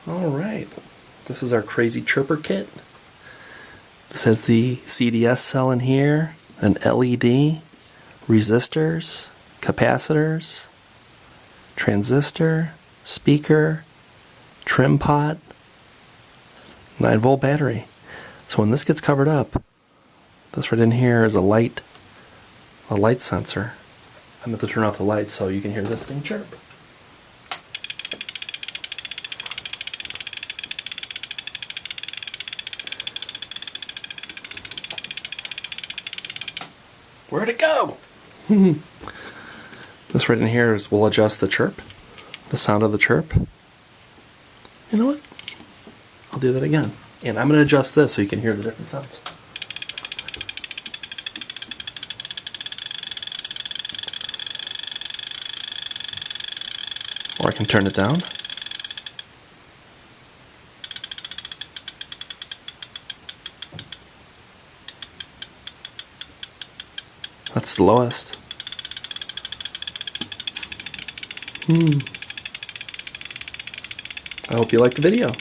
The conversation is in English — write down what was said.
Alright, this is our crazy chirper kit. This has the CDS cell in here, an LED, resistors, capacitors, transistor, speaker, trim pot, 9-volt battery. So when this gets covered up, this right in here is a light sensor. I'm going to turn off the lights so you can hear this thing chirp. Where'd it go? This right in here will adjust the chirp, the sound of the chirp. You know what? I'll do that again. And I'm going to adjust this so you can hear the different sounds. Or I can turn it down. That's the lowest. I hope you liked the video.